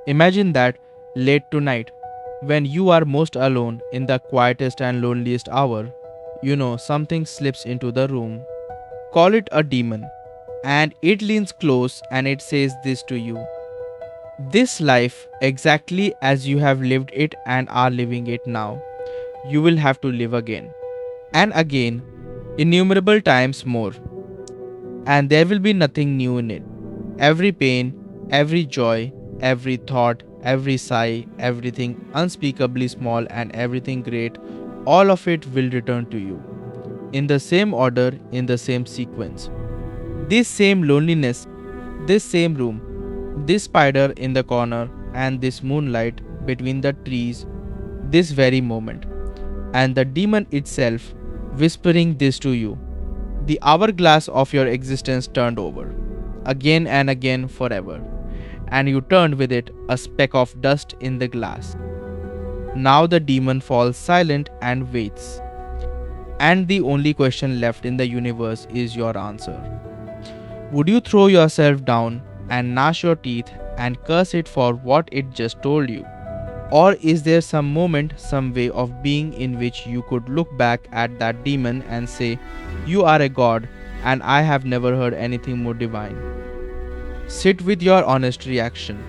Imagine that late tonight, when you are most alone in the quietest and loneliest hour, something slips into the room. Call it a demon, and it leans close and it says this to you: this life, exactly as you have lived it and are living it now, you will have to live again and again, innumerable times more, and there will be nothing new in it. Every pain, every joy, every thought, every sigh, everything unspeakably small, and everything great, all of it will return to you in the same order, in the same sequence. This same loneliness, this same room, this spider in the corner, and this moonlight between the trees, this very moment, and the demon itself whispering this to you. The hourglass of your existence turned over, again and again forever, and you turned with it a speck of dust in the glass. Now the demon falls silent and waits, and the only question left in the universe is your answer. Would you throw yourself down and gnash your teeth and curse it for what it just told you? Or is there some moment, some way of being in which you could look back at that demon and say, you are a god and I have never heard anything more divine? Sit with your honest reaction,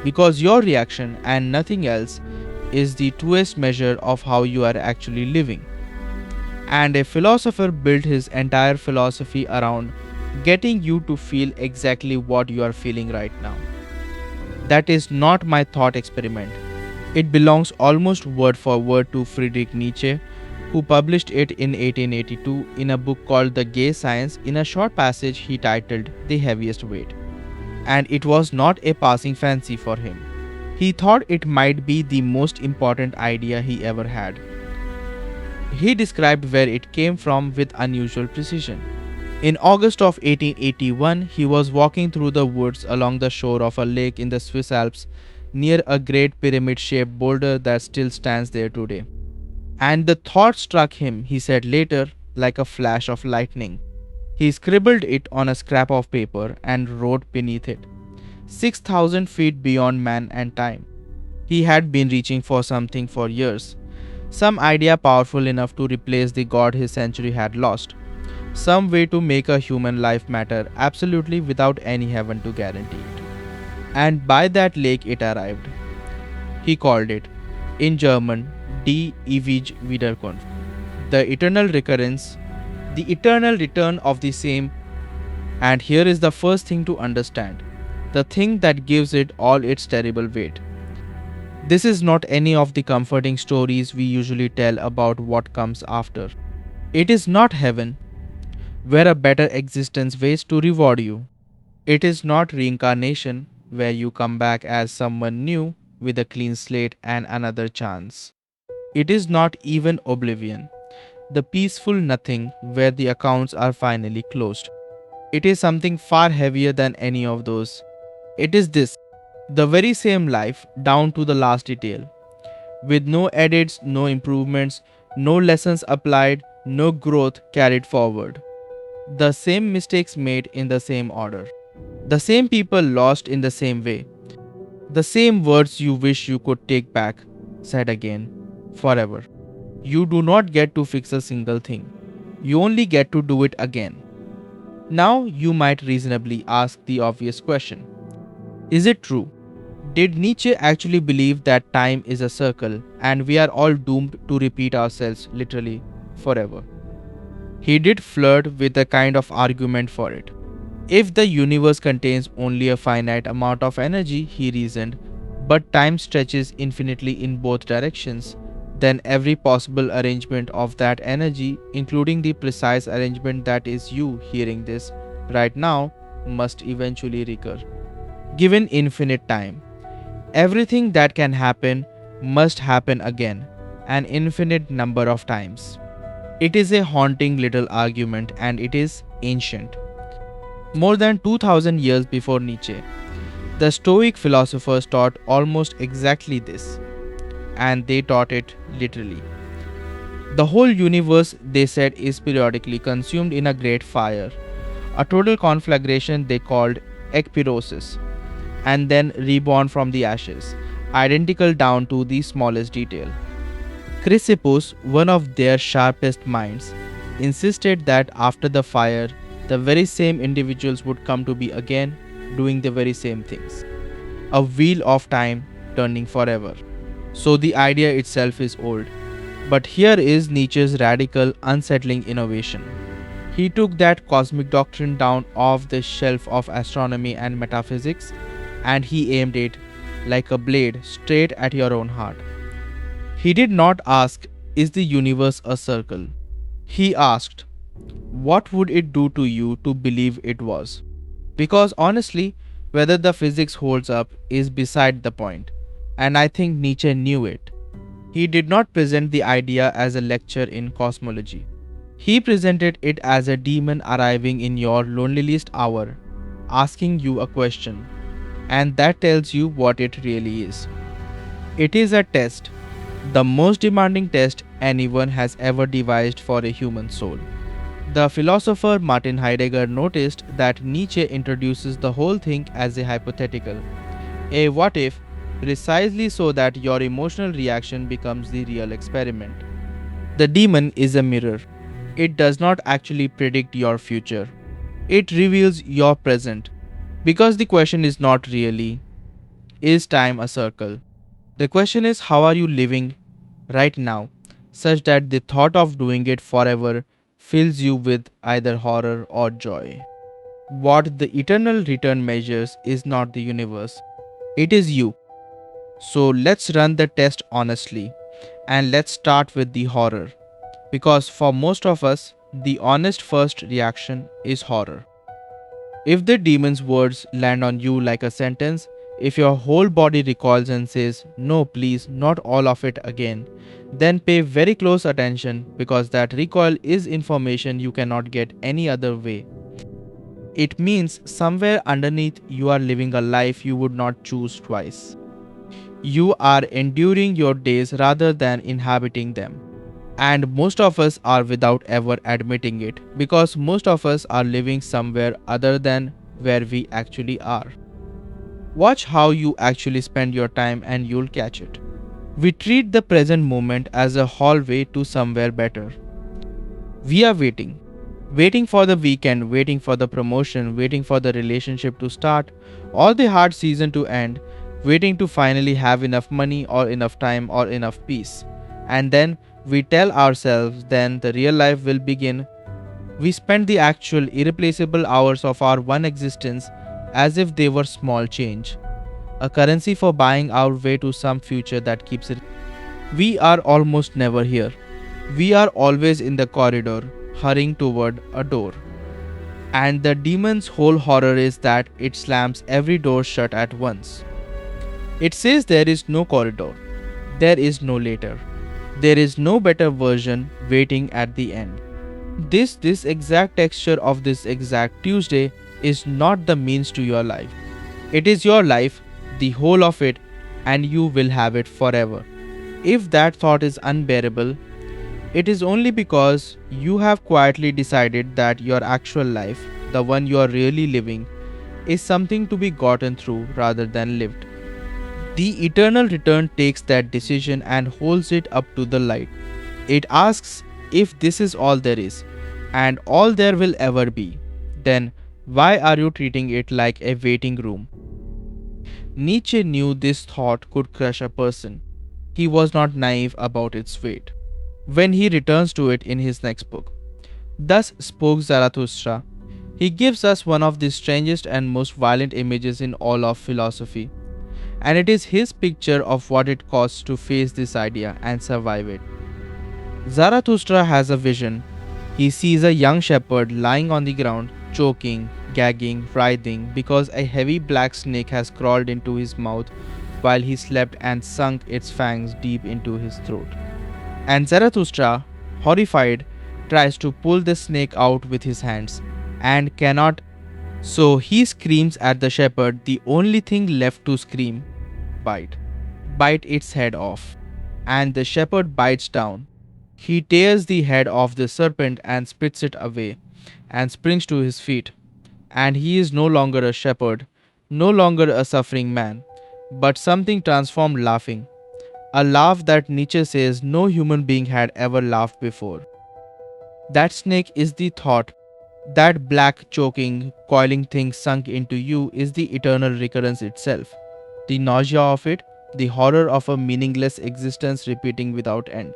because your reaction and nothing else is the truest measure of how you are actually living. And a philosopher built his entire philosophy around getting you to feel exactly what you are feeling right now. That is not my thought experiment. It belongs almost word for word to Friedrich Nietzsche, who published it in 1882 in a book called The Gay Science in a short passage he titled The Heaviest Weight. And it was not a passing fancy for him. He thought it might be the most important idea he ever had. He described where it came from with unusual precision. In August of 1881, he was walking through the woods along the shore of a lake in the Swiss Alps near a great pyramid-shaped boulder that still stands there today. And the thought struck him, he said later, like a flash of lightning. He scribbled it on a scrap of paper and wrote beneath it, 6,000 feet beyond man and time. He had been reaching for something for years, some idea powerful enough to replace the god his century had lost. Some way to make a human life matter absolutely without any heaven to guarantee it. And by that lake it arrived. He called it, in German, Die ewige Wiederkunft, the eternal recurrence, the eternal return of the same. And here is the first thing to understand, the thing that gives it all its terrible weight. This is not any of the comforting stories we usually tell about what comes after. It is not heaven, where a better existence waits to reward you. It is not reincarnation, where you come back as someone new with a clean slate and another chance. It is not even oblivion, the peaceful nothing where the accounts are finally closed. It is something far heavier than any of those. It is this, the very same life down to the last detail, with no edits, no improvements, no lessons applied, no growth carried forward. The same mistakes made in the same order. The same people lost in the same way. The same words you wish you could take back, said again, forever. You do not get to fix a single thing. You only get to do it again. Now you might reasonably ask the obvious question. Is it true? Did Nietzsche actually believe that time is a circle and we are all doomed to repeat ourselves literally forever? He did flirt with a kind of argument for it. If the universe contains only a finite amount of energy, he reasoned, but time stretches infinitely in both directions, then every possible arrangement of that energy, including the precise arrangement that is you hearing this right now, must eventually recur. Given infinite time, everything that can happen must happen again, an infinite number of times. It is a haunting little argument, and it is ancient. More than 2000 years before Nietzsche, the Stoic philosophers taught almost exactly this, and they taught it literally. The whole universe, they said, is periodically consumed in a great fire, a total conflagration they called ekpyrosis. and then reborn from the ashes, identical down to the smallest detail. Chrysippus, one of their sharpest minds, insisted that after the fire, the very same individuals would come to be again, doing the very same things. A wheel of time turning forever. So the idea itself is old. But here is Nietzsche's radical, unsettling innovation. He took that cosmic doctrine down off the shelf of astronomy and metaphysics, and he aimed it, like a blade, straight at your own heart. He did not ask, is the universe a circle? He asked, what would it do to you to believe it was? Because honestly, whether the physics holds up is beside the point, and I think Nietzsche knew it. He did not present the idea as a lecture in cosmology. He presented it as a demon arriving in your loneliest hour, asking you a question, and that tells you what it really is. It is a test, the most demanding test anyone has ever devised for a human soul. The philosopher Martin Heidegger noticed that Nietzsche introduces the whole thing as a hypothetical, a what if, precisely so that your emotional reaction becomes the real experiment. The demon is a mirror. It does not actually predict your future. It reveals your present. Because the question is not really, is time a circle? The question is, how are you living right now, such that the thought of doing it forever fills you with either horror or joy. What the eternal return measures is not the universe, it is you. So let's run the test honestly, and let's start with the horror. Because for most of us, the honest first reaction is horror. If the demon's words land on you like a sentence, if your whole body recoils and says, no, please, not all of it again, then pay very close attention because that recoil is information you cannot get any other way. It means somewhere underneath you are living a life you would not choose twice. You are enduring your days rather than inhabiting them. And most of us are without ever admitting it because most of us are living somewhere other than where we actually are. Watch how you actually spend your time and you'll catch it. We treat the present moment as a hallway to somewhere better. We are waiting. Waiting for the weekend, waiting for the promotion, waiting for the relationship to start, or the hard season to end, waiting to finally have enough money or enough time or enough peace. And then we tell ourselves then the real life will begin. We spend the actual irreplaceable hours of our one existence as if they were small change, a currency for buying our way to some future that keeps it. We are almost never here. We are always in the corridor, hurrying toward a door. And the demon's whole horror is that it slams every door shut at once. It says there is no corridor, there is no later. There is no better version waiting at the end. This exact texture of this exact Tuesday is not the means to your life. It is your life, the whole of it, and you will have it forever. If that thought is unbearable, it is only because you have quietly decided that your actual life, the one you are really living, is something to be gotten through rather than lived. The eternal return takes that decision and holds it up to the light. It asks if this is all there is, and all there will ever be, then why are you treating it like a waiting room? Nietzsche knew this thought could crush a person. He was not naive about its weight. When he returns to it in his next book, Thus Spoke Zarathustra, he gives us one of the strangest and most violent images in all of philosophy. And it is his picture of what it costs to face this idea and survive it. Zarathustra has a vision. He sees a young shepherd lying on the ground, choking, gagging, writhing because a heavy black snake has crawled into his mouth while he slept and sunk its fangs deep into his throat. And Zarathustra, horrified, tries to pull the snake out with his hands and cannot. So he screams at the shepherd, the only thing left to scream, bite. Bite its head off. And the shepherd bites down. He tears the head off the serpent and spits it away, and springs to his feet. And he is no longer a shepherd, no longer a suffering man, but something transformed laughing. A laugh that Nietzsche says no human being had ever laughed before. That snake is the thought. That black, choking, coiling thing sunk into you is the eternal recurrence itself. The nausea of it, the horror of a meaningless existence repeating without end.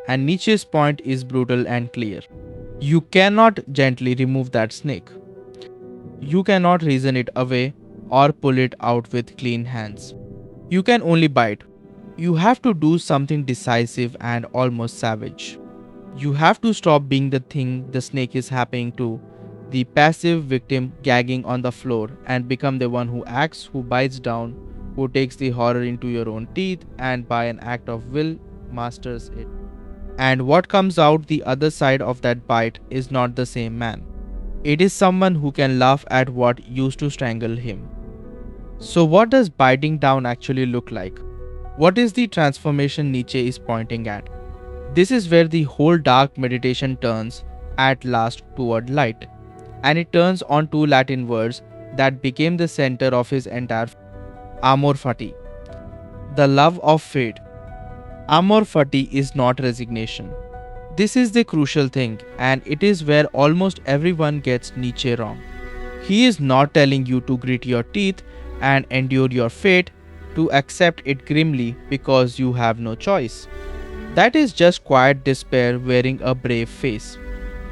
And Nietzsche's point is brutal and clear. You cannot gently remove that snake. You cannot reason it away or pull it out with clean hands. You can only bite. You have to do something decisive and almost savage. You have to stop being the thing the snake is happening to, the passive victim gagging on the floor, and become the one who acts, who bites down, who takes the horror into your own teeth, and by an act of will, masters it. And what comes out the other side of that bite is not the same man. It is someone who can laugh at what used to strangle him. So, what does biting down actually look like? What is the transformation Nietzsche is pointing at? This is where the whole dark meditation turns at last toward light, and it turns on two Latin words that became the center of his entire Amor fati, the love of fate. Amor fati is not resignation. This is the crucial thing, and it is where almost everyone gets Nietzsche wrong. He is not telling you to grit your teeth and endure your fate, to accept it grimly because you have no choice. That is just quiet despair wearing a brave face.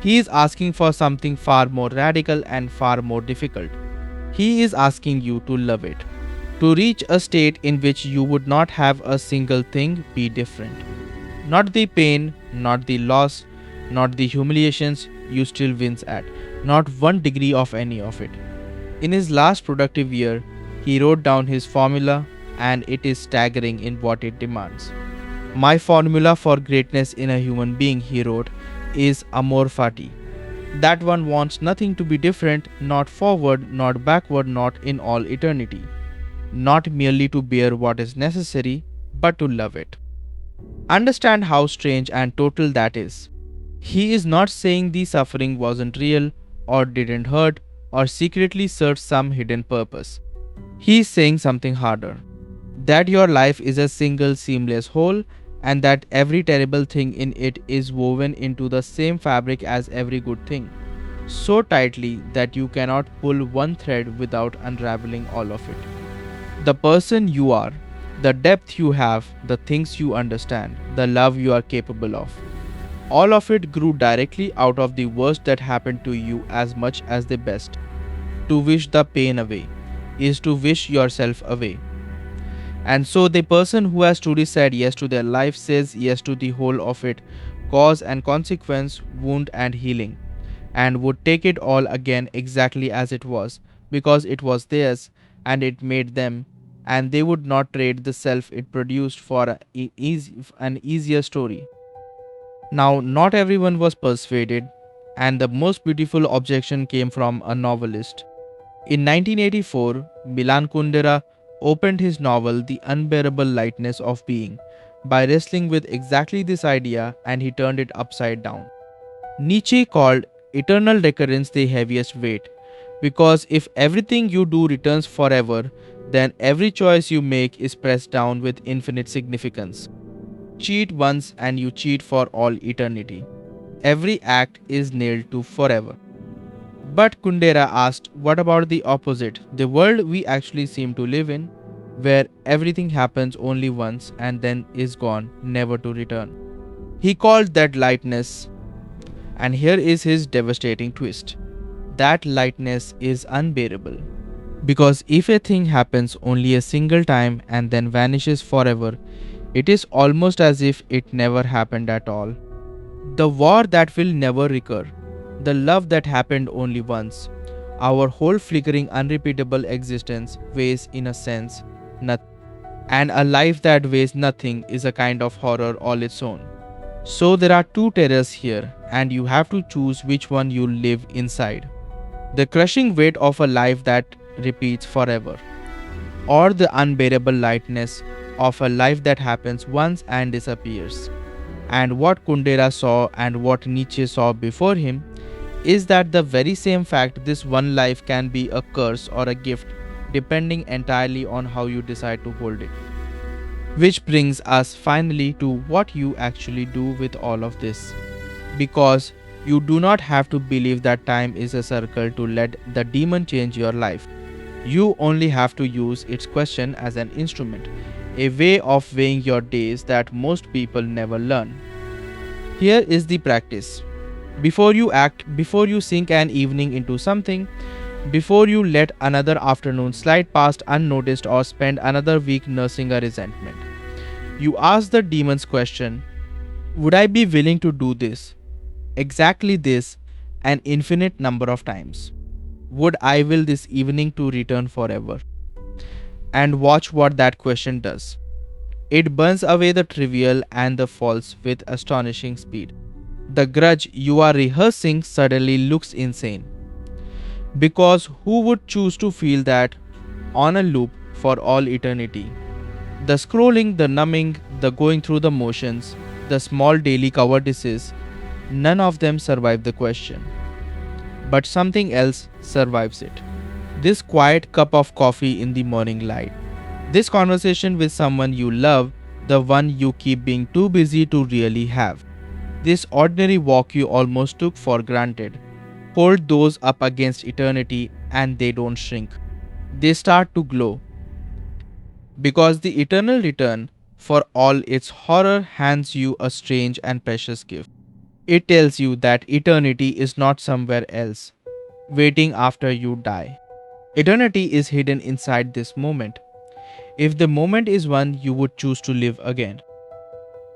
He is asking for something far more radical and far more difficult. He is asking you to love it, to reach a state in which you would not have a single thing be different. Not the pain, not the loss, not the humiliations you still wince at, not 1 degree of any of it. In his last productive year, he wrote down his formula, and it is staggering in what it demands. My formula for greatness in a human being, he wrote, is amor fati. That one wants nothing to be different, not forward, not backward, not in all eternity. Not merely to bear what is necessary, but to love it. Understand how strange and total that is. He is not saying the suffering wasn't real, or didn't hurt, or secretly served some hidden purpose. He is saying something harder. That your life is a single seamless whole, and that every terrible thing in it is woven into the same fabric as every good thing, so tightly that you cannot pull one thread without unraveling all of it. The person you are, the depth you have, the things you understand, the love you are capable of, all of it grew directly out of the worst that happened to you as much as the best. To wish the pain away is to wish yourself away. And so the person who has truly said yes to their life says yes to the whole of it, cause and consequence, wound and healing, and would take it all again exactly as it was, because it was theirs and it made them, and they would not trade the self it produced for an easier story. Now, not everyone was persuaded, and the most beautiful objection came from a novelist. In 1984, Milan Kundera opened his novel The Unbearable Lightness of Being by wrestling with exactly this idea, and he turned it upside down. Nietzsche called eternal recurrence the heaviest weight, because if everything you do returns forever, then every choice you make is pressed down with infinite significance. Cheat once and you cheat for all eternity. Every act is nailed to forever. But Kundera asked, what about the opposite, the world we actually seem to live in, where everything happens only once and then is gone, never to return? He called that lightness, and here is his devastating twist. That lightness is unbearable. Because if a thing happens only a single time and then vanishes forever, it is almost as if it never happened at all. The war that will never recur, the love that happened only once, our whole flickering unrepeatable existence weighs in a sense nothing. And a life that weighs nothing is a kind of horror all its own. So there are two terrors here, and you have to choose which one you live inside. The crushing weight of a life that repeats forever, or the unbearable lightness of a life that happens once and disappears. And what Kundera saw and what Nietzsche saw before him is that the very same fact this one life can be a curse or a gift depending entirely on how you decide to hold it. Which brings us finally to what you actually do with all of this. Because you do not have to believe that time is a circle to let the demon change your life. You only have to use its question as an instrument, a way of weighing your days that most people never learn. Here is the practice. Before you act, before you sink an evening into something, before you let another afternoon slide past unnoticed or spend another week nursing a resentment, you ask the demon's question: would I be willing to do this, exactly this, an infinite number of times? Would I will this evening to return forever? And watch what that question does. It burns away the trivial and the false with astonishing speed. The grudge you are rehearsing suddenly looks insane. Because who would choose to feel that on a loop for all eternity? The scrolling, the numbing, the going through the motions, the small daily cowardices, none of them survive the question. But something else survives it. This quiet cup of coffee in the morning light. This conversation with someone you love, the one you keep being too busy to really have. This ordinary walk you almost took for granted. Hold those up against eternity and they don't shrink. They start to glow. Because the eternal return, for all its horror, hands you a strange and precious gift. It tells you that eternity is not somewhere else, waiting after you die. Eternity is hidden inside this moment. If the moment is one you would choose to live again.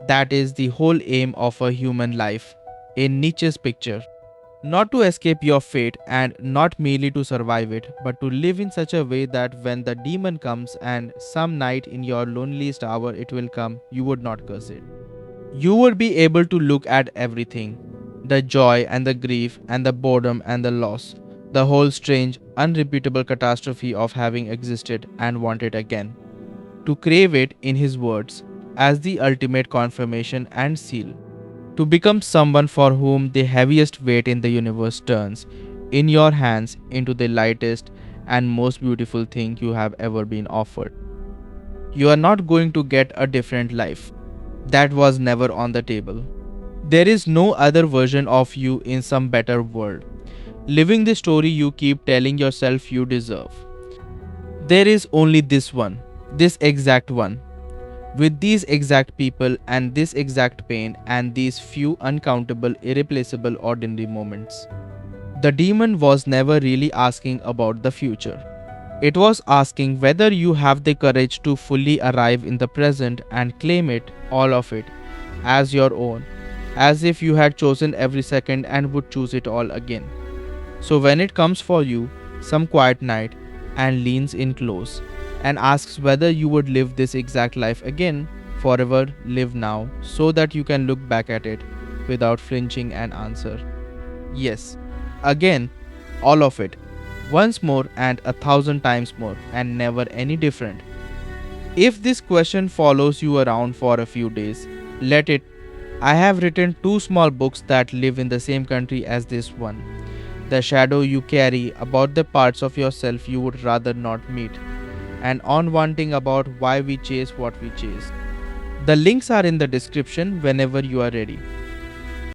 That is the whole aim of a human life, in Nietzsche's picture. Not to escape your fate and not merely to survive it, but to live in such a way that when the demon comes and some night in your loneliest hour it will come, you would not curse it. You would be able to look at everything, the joy and the grief and the boredom and the loss, the whole strange, unrepeatable catastrophe of having existed and want it again. To crave it, in his words, as the ultimate confirmation and seal. To become someone for whom the heaviest weight in the universe turns, in your hands, into the lightest and most beautiful thing you have ever been offered. You are not going to get a different life. That was never on the table. There is no other version of you in some better world, living the story you keep telling yourself you deserve. There is only this one, this exact one, with these exact people and this exact pain and these few uncountable, irreplaceable ordinary moments. The demon was never really asking about the future. It was asking whether you have the courage to fully arrive in the present and claim it, all of it, as your own, as if you had chosen every second and would choose it all again. So when it comes for you, some quiet night, and leans in close, and asks whether you would live this exact life again, forever, live now, so that you can look back at it without flinching and answer, yes, again, all of it, once more and 1,000 times more, and never any different. If this question follows you around for a few days, let it. I have written 2 small books that live in the same country as this one. The shadow you carry about the parts of yourself you would rather not meet, and on wanting about why we chase what we chase. The links are in the description whenever you are ready.